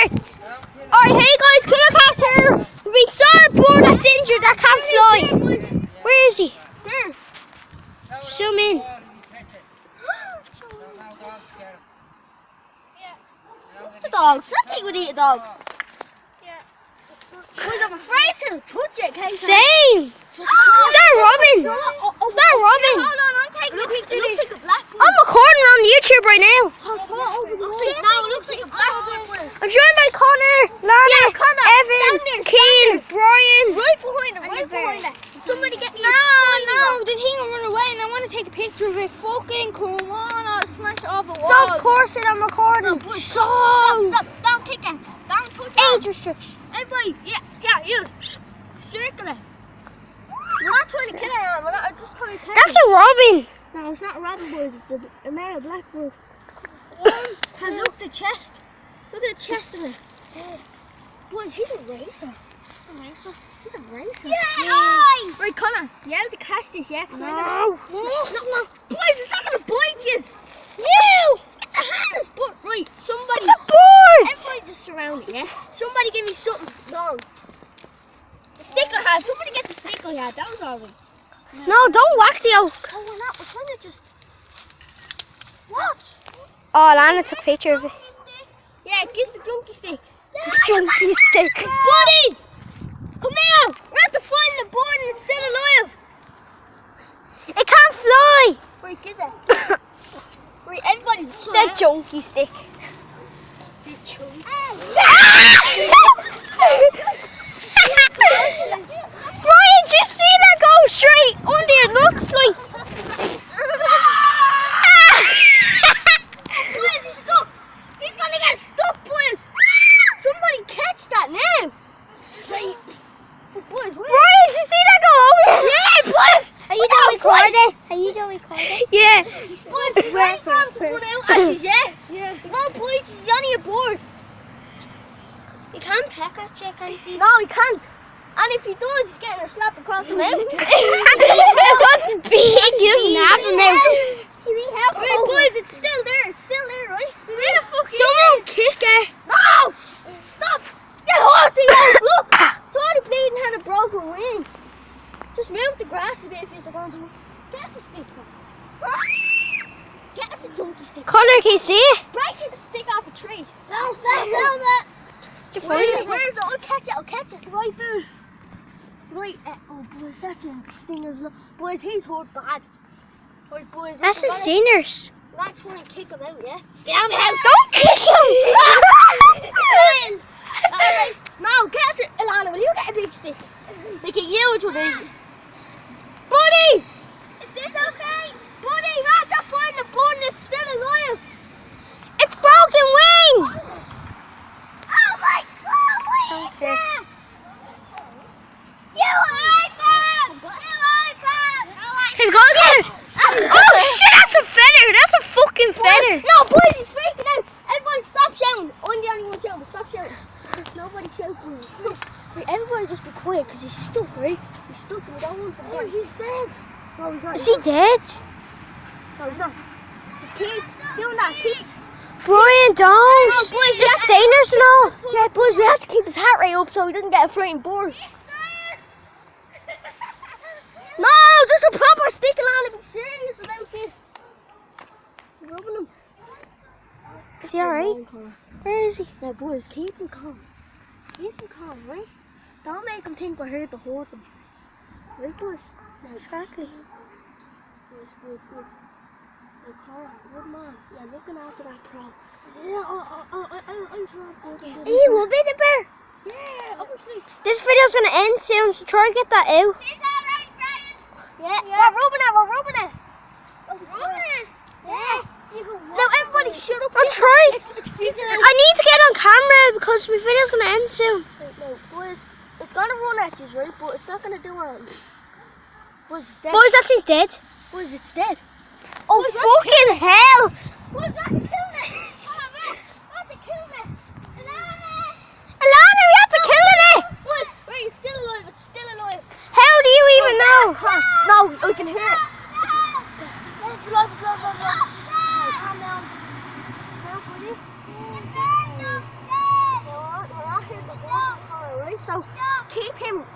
hurts. Alright, hey guys, KillerCast here. We saw a bird that's injured that can't fly. Where is he? There. Zoom in. The dogs. I think we'd eat a dog. Boys, I'm afraid to touch it. Same. Is that Robin? Is that Robin? Hold on, I'm taking a picture. It looks like a black one. I'm recording on YouTube right now. It looks like a black one. I'm joined by Connor, Lana, Evan, Keane, Brian. Right behind it. Somebody get me No, the thing will run away and I want to take a picture of it. Fucking come on, I'll smash it off the wall. Stop coursing, I'm recording. Stop, don't kick it. Don't push it. Age restriction. Everybody, use. Circle it. We're not trying to kill her, we're just trying to kill her. That's a Robin. No, it's not a Robin, boys, it's a male blackbird. Has look at the chest. Look at the chest of it. Boys, he's a racer. He's a racer. Yes. Right, Connor, you have to catch this, yeah? No. Boys, it's not going to bite you. No. It's a harness, but right, somebody. It's a bird. Everybody just surround it, yeah? Somebody give me something. No. The stick I had. Somebody get the stick I had. That was all right. No, don't whack the oak. Oh, we're not. We're trying to just watch. Oh, Lana took a picture of it. Yeah, kiss the junkie stick. The chunky stick. Buddy! Come here! We have to find the bird and it's still alive. It can't fly. Right, kiss it. Right, everybody The junkie stick. The chunky. Brian, did you see that go straight under? It looks like. Boys, he's stuck. He's gonna get stuck, boys. Somebody catch that now. Right. Boys, Brian, did you see that go over? yeah, boys. Are you doing recording? Are you doing recording? Yeah. Boys, he's ready for him to run out. Ashes, yeah. No, boys, he's only a board. You can't peck at you, can't you? No, he can't. And if he does, he's getting a slap across the mouth. It was big. You have him out. Right, boys, it's still there, right? Where the fuck Someone kick it. No! Stop! Get off the out! Look! It's already bleeding, had a broken wing. Just move the grass a bit if you're going to. Get us a stick. Get us a junkie stick. Connor, can you see it? Break the stick off a tree. Don't it. Where is it? I'll catch it. Right there. Right, oh boys, that's in stingers. Boys, he's hurt bad. Right, boys. That's his seniors. We're not trying to kick him out, yeah? Get out of the house. Don't kick him. Brian! Alright, no, get us it. Alana, will you get a big stick? Like a huge one, eh? Buddy! Is this okay? Buddy, we have to find the bird that's still alive. It's broken wings. Oh my God, what is Okay. that? You like that! Hey, go get it. Oh shit, that's a feather. That's a fucking feather. No, boys, he's freaking out. Everybody stop shouting. I'm the only one shouting, but stop shouting. Nobody shout for me. Stop. Wait, everybody just be quiet because he's stuck, right? He's stuck and we don't want him to die. He's dead. No, he's not. Is he dead? No, he's not. Just keep doing that. Keep. Brian, don't. No, boys, There's stainers and all. Yeah, boys, we have to keep his heart rate up so he doesn't get a frightened bird. No, just a proper stick on and be serious about this. Rubbing him. Is he alright? Where is he? Now, boys, keep him calm. Keep him calm, right? Don't make him think we're here to hold him. Right, boys? Now, Exactly. Good. Now, Carl, good man. Yeah, looking after that crow. Yeah, I'm trying to Hey, what bit the bear? Yeah, obviously. This video's gonna end soon, so try to get that out. Is that right, Brian? Yeah. We're rubbing it. Rubbing it? Yeah. Now, everybody shut up. I'll try. I need to get on camera because my video's gonna end soon. No, boys, it's gonna run at you, right? But it's not gonna do anything. Boys, it's dead. Boys, that thing's dead. Boys, it's dead. Oh, Boys, fucking hell! Boys, that's killing it. That's killing it. Alana, we have to kill it! Boys, wait, it's still alive. It's still alive. How do you even know? No, I can hear it. It's alive. Calm down. Now, buddy. so keep him.